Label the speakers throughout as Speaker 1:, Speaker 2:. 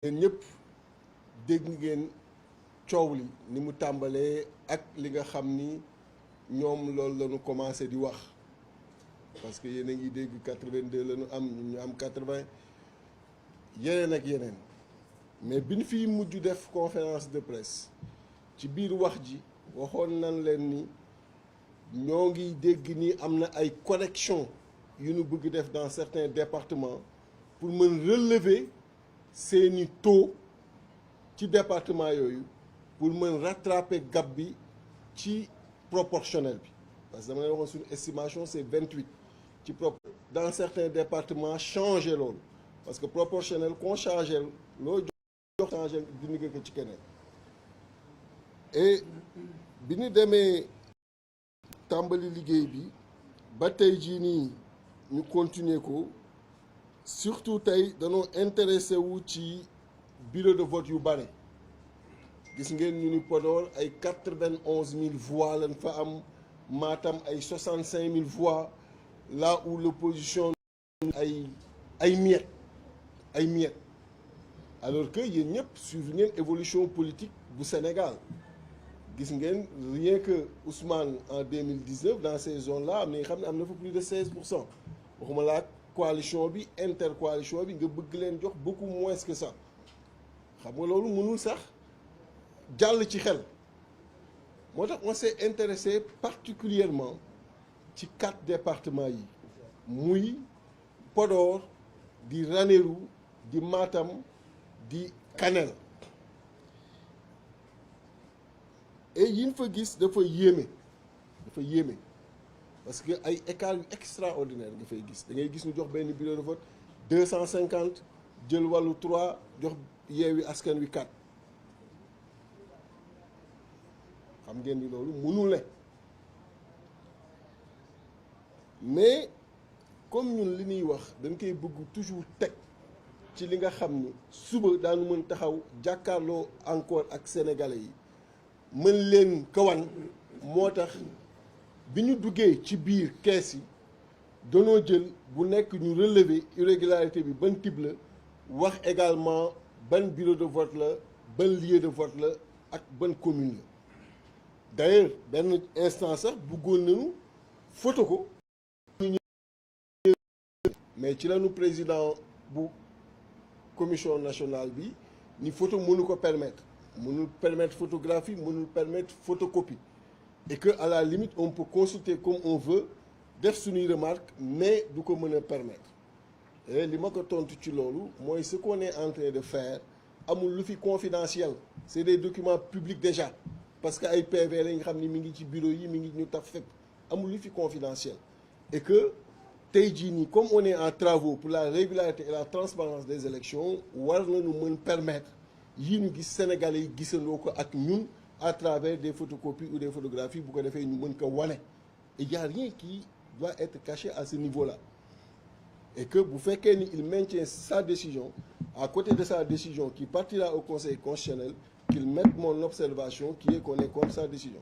Speaker 1: yéen ñëpp dégg ngeen coow li ni mu tàmbalee ak li nga xam ni ñoom loolu la ñu commencé di wax parce que yéen a ngi dégg 82 la ñu am ñun ñu am 80 yeneen ak yeneen mais bi ñu fiy mujj def conférence de presse ci biir wax ji waxoon nañ leen ni ñoo ngi dégg ni am na ay corrections yu ñu bëgg def dans certains départements pour mën relever seeni taux ci département yooyu pour mën rattraper gap bi ci proportionnel bi parce que dama lay waxoon suñu estimation c'est 28 ci dans certains départements changer loolu parce que proportionnel qu'on changer loo jox changer dindi nga ko ci keneen et bi ñu demee tàmbali liggéey bi ba tey jii nii ñu continuer ko surtout tey dañoo intéressé wu ci bureau de vote yu bare gis ngeen ñu ni Podor ay 91 000 voix lañ fa am Matam ay 65 000 voix là où l'opposition ay miettes alors que yéen ñëpp suivre ngeen évolution politique bu Sénégal gis ngeen rien que Ousmane en 2019 dans ces zones là am na nga xam ne am na fa plus de 16% waxuma laa coalition bi intercoalition bi nga bëgg leen jox beaucoup moins que ça xam nga loolu mënul sax jàll ci xel moo tax on s'est intéressé particulièrement ci 4 départements yi muy Podor di Ranérou di Matam di Kanel et yiñ fa gis dafa yéeme parce que ay écart yu extraordinaire nga fay gis da ngay gis ñu jox benn bureau de vote 250 jël wàllu 3 jox Yewwi Askan Wi 4 xam ngeen ni loolu mënul ne mais comme ñun li ñuy wax dañ koy bëgg toujours teg ci li nga xam ni suba daanu mën taxaw jàkkaarloo encore ak sénégalais yi mën leen kawan moo tax bi ñu duggee ci biir kees yi danoo jël bu nekk ñu relever irrégularité bi ban type la wax également ban bureau de vote la ban lieu de vote la ak ban commune la d'ailleurs benn instant sax bëggoon nañu photo ko mais ci lañu président bu commission nationale bi ni photo mënu ko mënul permettre photographie mënul permettre photocopie et que à la limite on peut consulter comme on veut def suñuy remarque mais du ko mën a permettre et li ma ko tontu ci loolu mooy ce qu'on est en train de faire amul lu fi confidentiel c'est des documents publics déjà parce que ay PV la nga xam ni mi ngi ci bureau yi mi ngi ñu taf fépp amul lu fi confidentiel et que tey jii nii comme on est en travaux pour la régularité et la transparence des élections war nañu mën permettre yii ñu gis Sénégalais yi gisandoo ko ak ñun à travers des photocopies ou des photographies bu ko defee ñu mën ko wane et y a rien qui doit être caché à ce niveau-là et que bu fekkee ni il maintient sa décision à côté de sa décision qui partira au Conseil constitutionnel qu'il mette mon observation qui est qu'on est contre sa décision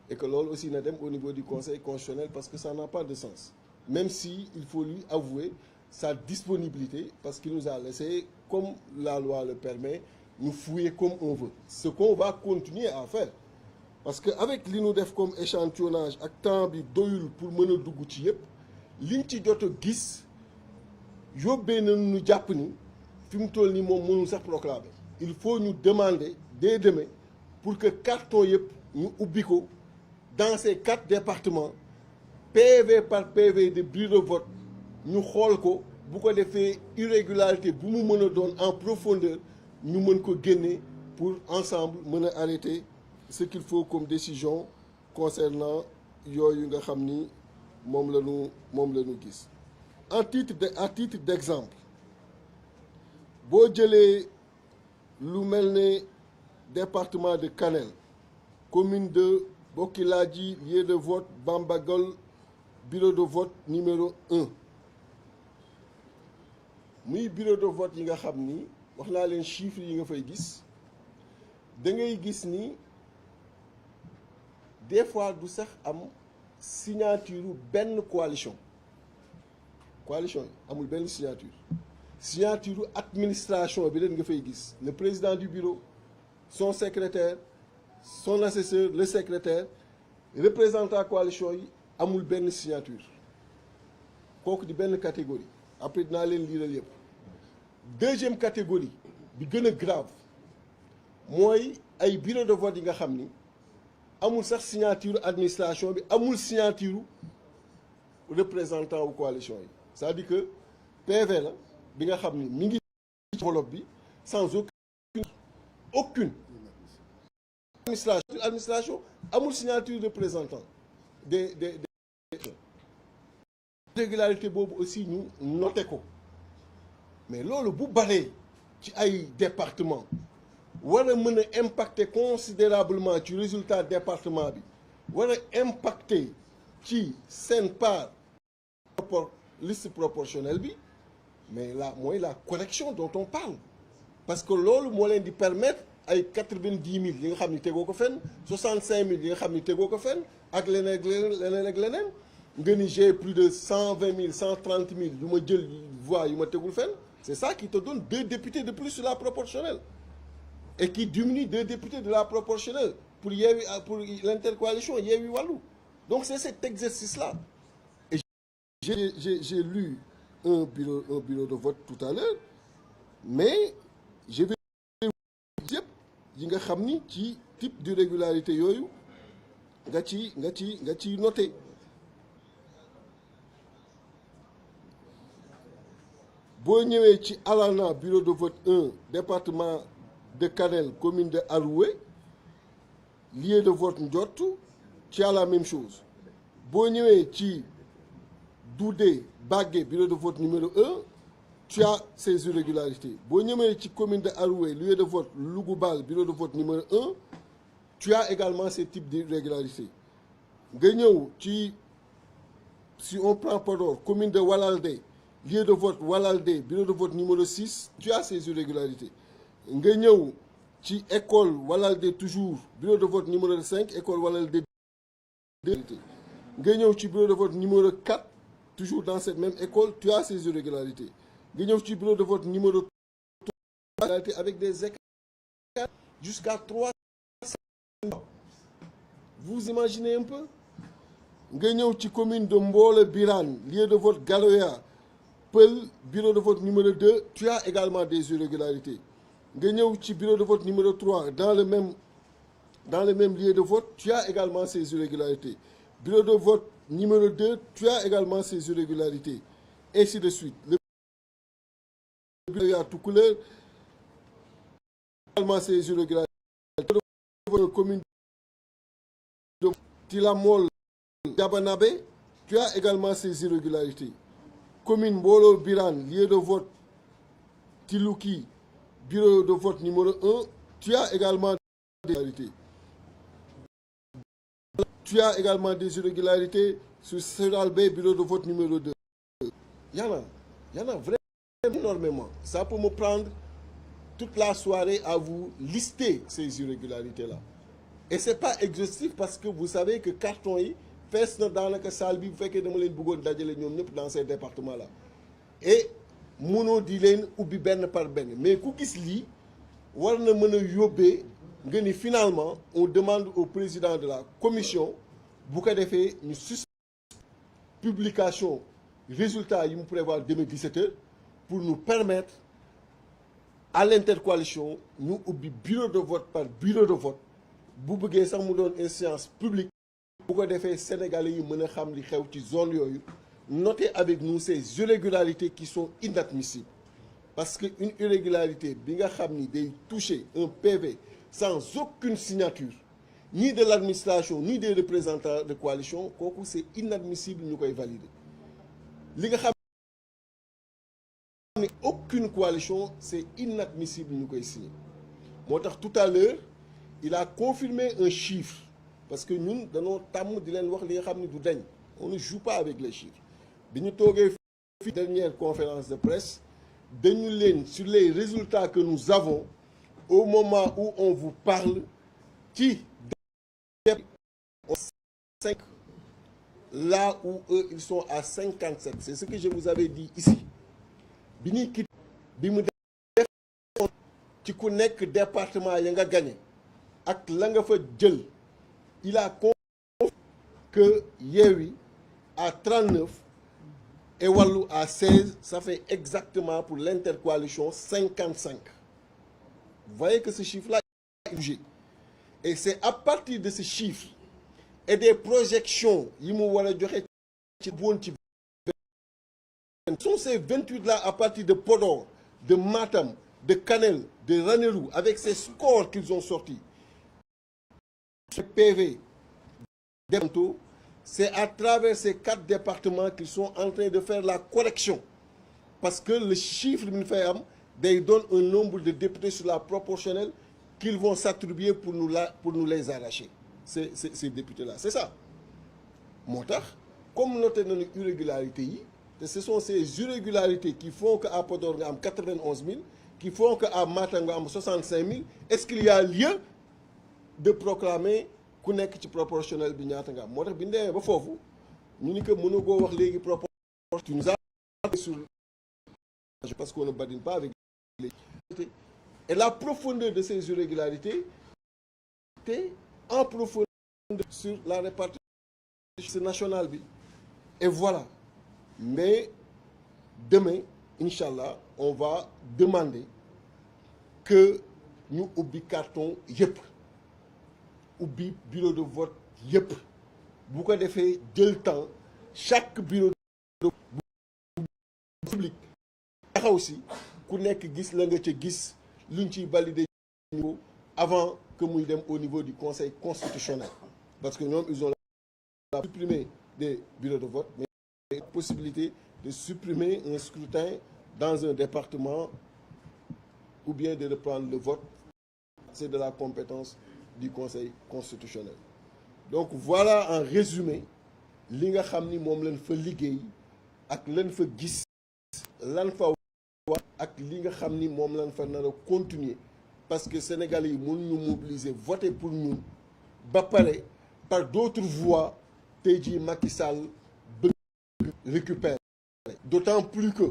Speaker 1: et que loolu aussi na dem au niveau du Conseil constitutionnel parce que ça n'a pas de sens même si il faut lui avouer sa disponibilité parce qu'il nous a laissé comme la loi le permet ñu fouiller comme on veut ce qu'on va continuer à faire parce que avec li ñu def comme échantillonnage ak temps bi doyul pour mën a dugg ci yëpp liñ ci jot a gis yóbbee nañu ñu jàpp ni fi mu toll nii moom mënul sax proclamer il faut ñu demander dès demain pour que carton yëpp ñu ubbi ko dans ces 4 départements PV par PV de bureau de vote ñu xool ko bu ko defee irrégularité bu mu mën a doon en profondeur ñu mën ko génne pour ensemble mën a arrêter ce qu'il faut comme décision concernant yooyu nga xam ni moom la ñu gis à titre d'exemple boo jëlee lu mel ne département de Kanel commune de Bokiladji lieu de vote Bambagol bureau de vote numéro 1 muy bureau de vote yi nga xam ni wax naa leen chiffres yi nga fay gis da ngay gis ni des fois du sax am signature benn coalition yi amul benn signature signature administration bi leen nga fay gis le président du bureau son secrétaire son assesseur le secrétaire représentant coalition yi amul benn signature kooku di benn catégorie après dinaa leen liiral yëpp. Deuxième catégorie bi gën a grave mooy ay bureau de vote yi nga xam ni amul sax signature administration bi amul signature représentant wu coalition yi c'est-à-dire que PV la bi nga xam ni mi ngi ci enveloppe bi sans aucune administration amul signature représentant des régularité boobu aussi ñu noté ko mais loolu bu baree ci ay département war a mën a impacter considérablement ci résultat département bi war a impacter ci seen part liste proportionnelle bi mais là mooy la correction dont on parle parce que loolu moo leen di permettre ay 90 000 yi nga xam ni tegoo ko fenn 65 000 yi nga xam ni tegoo ko fenn ak leneen ak leneen ak leneen nga ni j'ai plus de 120 000 130 000 yu ma jël voix yu ma tegul fenn c'est ça qui te donne 2 députés de plus sur la proportionnelle et qui diminue 2 députés de la proportionnelle pour l'intercoalition Yewwi Wallu. Donc c'est cet exercice-là. Et j'ai lu un bureau de vote tout à l'heure, mais je vais yëpp yi nga xam ni ci type d'irrégularité yooyu nga ci noté. boo ñëwee ci Alana bureau de vote 1 département de Kanel commune de Aroué lieu de vote Ndiott tu as la même chose boo ñëwee ci Doudé Bagué bureau de vote numéro 1 tu as ces irrégularités boo ñëwee ci commune de Aroué lieu de vote Lougoubal bureau de vote numéro 1 tu as également ces types d'irrégularités nga ñëw ci si on prend Podor commune de Walalde lieu de vote Walalde bureau de vote numéro 6 tu as ces irrégularités nga ñëw ci école Walalde toujours bureau de vote numéro 5 école Walalde nga ñëw ci bureau de vote numéro 4 toujours dans cette même école tu as ces irrégularités nga ñëw ci bureau de vote numéro 3 avec des écarts jusqu'à 3. Vous imaginez un peu nga ñëw ci commune de Mbole Birane lieu de vote Galoya Peul bureau de vote numéro 2 tu as également des irrégularités nga ñëw ci bureau de vote numéro 3 dans le même lieu de vote tu as également ces irrégularités bureau de vote numéro 2 tu as également ces irrégularités ainsi de suite le bureau à tout couleur également ces irrégularités commune de Tilamol Diabanabé tu as également ces irrégularités commune Mbolo Birane lieu de vote Tilouki bureau de vote numéro 1 tu as également des irrégularités. Tu as également des irrégularités sur Seralbé bureau de vote numéro 2. Il y en a vraiment énormément. Ça peut me prendre toute la soirée à vous lister ces irrégularités-là. Et c'est pas exhaustif parce que vous savez que carton yi fees na daanaka salle bi bu fekkee dama leen bëggoon dajale ñoom ñëpp dans ces départements-là et mënoo di leen ubbi benn par benn mais ku gis lii war na mën a yóbbee nga ni finalement on demande au président de la commission bu ko defee ñu suspendre publication résultat yi mu prévoir demain 17h pour nous permettre à l'intercoalition ñu ubbi bureau de vote par bureau de vote bu bëggee sax mu doon une séance publique bu ko defee sénégalais yi mën a xam li xew ci zone yooyu notez avec nous ces irrégularités qui sont inadmissibles parce que une irrégularité bi nga xam ni day toucher un PV sans aucune signature ni de l'administration ni des représentants de coalition kooku c'est inadmissible ñu koy valider li nga xam ni aucune coalition c'est inadmissible ñu koy signer moo tax tout à l'heure il a confirmé un chiffre parce que ñun dañoo tàmm di leen wax li nga xam ni du dañ on ne joue pas avec les chiffres bi ñu toogee fi dernière conférence de presse dañu leen sur les résultats que nous avons au moment où on vous parle ci 5 là où eux ils sont à 57 c'est ce que je vous avais dit ici bi ñuy quitté bi mu def ci ku nekk département ya nga gagné ak la nga fa jël il a confié que Yewwi à 39 et Wallu à 16, ça fait exactement pour l'intercoalition 55. Vous voyez que ce chiffre-là est bougé. Et c'est à partir de ce chiffre et des projections, sont ces 28-là à partir de Podor, de Matam, de Kanel, de Ranérou, avec ces scores qu'ils ont sortis. Ce PV, c'est à travers ces 4 départements qu'ils sont en train de faire la correction. Parce que le chiffre ils donnent un nombre de députés sur la proportionnelle qu'ils vont s'attribuer pour nous les arracher. Ces députés-là. C'est ça. Montard, comme noté dans les irrégularités, ce sont ces irrégularités qui font qu'à Podor, il y a 91 000, qui font qu'à Matam, il y a 65 000. Est-ce qu'il y a lieu de proclamer ku nekk ci proportionnel bi ñaata nga am moo tax bi ñu demee ba foofu ñu ni que mënu koo wax léegi proportionnel tu nous as sur parce qu'on ne badine pas avec les et la profondeur de ces irrégularités était en profondeur sur la répartition nationale bi et voilà mais demain inchallah on va demander que ñu ubbi carton yëpp ubbi bureau de vote yëpp bu ko defee jël temps chaque bureau de vote public taxaw si ku nekk gis la nga ca gis luñ ciy valider avant que muy dem au niveau du conseil constitutionnel parce que ñoom ils ont la supprimer des bureaux de vote mais la possibilité de supprimer un scrutin dans un département ou bien de reprendre le vote c'est de la compétence du Conseil constitutionnel. Donc voilà en résumé li nga xam ni moom lañ fa liggéey ak lañ fa gis lan fa wax ak li nga xam ni moom lañ fa nar a continuer parce que Sénégalais yi mën ñu mobiliser voter pour ñun ba pare par d'autres voies tey jii Macky Sall bëgg récupérer d'autant plus que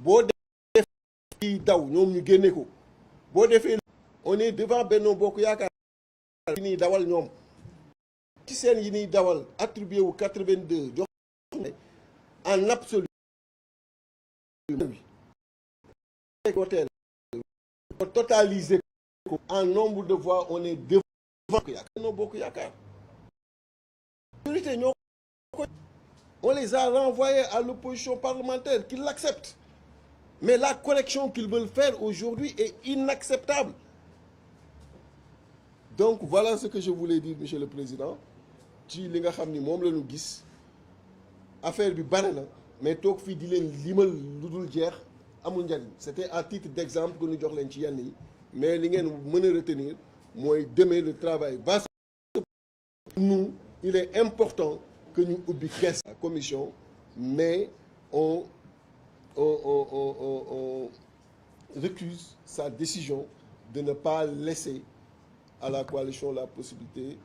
Speaker 1: boo defee daw ñoom ñu génne ko boo defee on est devant Benno Bokk Yaakaar yi ñuy dawal ñoom ci seen yi ñuy dawal attribué wu 82 jox en absolu totalisé ko en nombre de voix on est devant Benno Bokk Yaakaar on les a renvoyés à l'opposition parlementaire qu'ils l'acceptent mais la correction qu'ils veulent faire aujourd'hui est inacceptable. Donc voilà ce que je voulais dire monsieur le président ci li nga xam ni moom la ñu gis affaire bi bare na mais toog fii di leen limal lu dul jeex amul njariñ c'était à titre d'exemple que ñu jox leen ci yenn yi mais li ngeen mën a retenir mooy demain le travail va se nous il est important que ñu ubbi kees la commission mais on recuse sa décision de ne pas laisser à la coalition la possibilité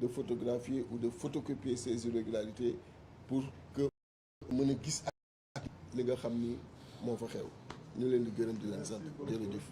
Speaker 1: de photographier ou de photocopier ces irrégularités pour que mën a gis ak li nga xam ni moo fa xew ñu leen di gërëm di leen sant jërëjëf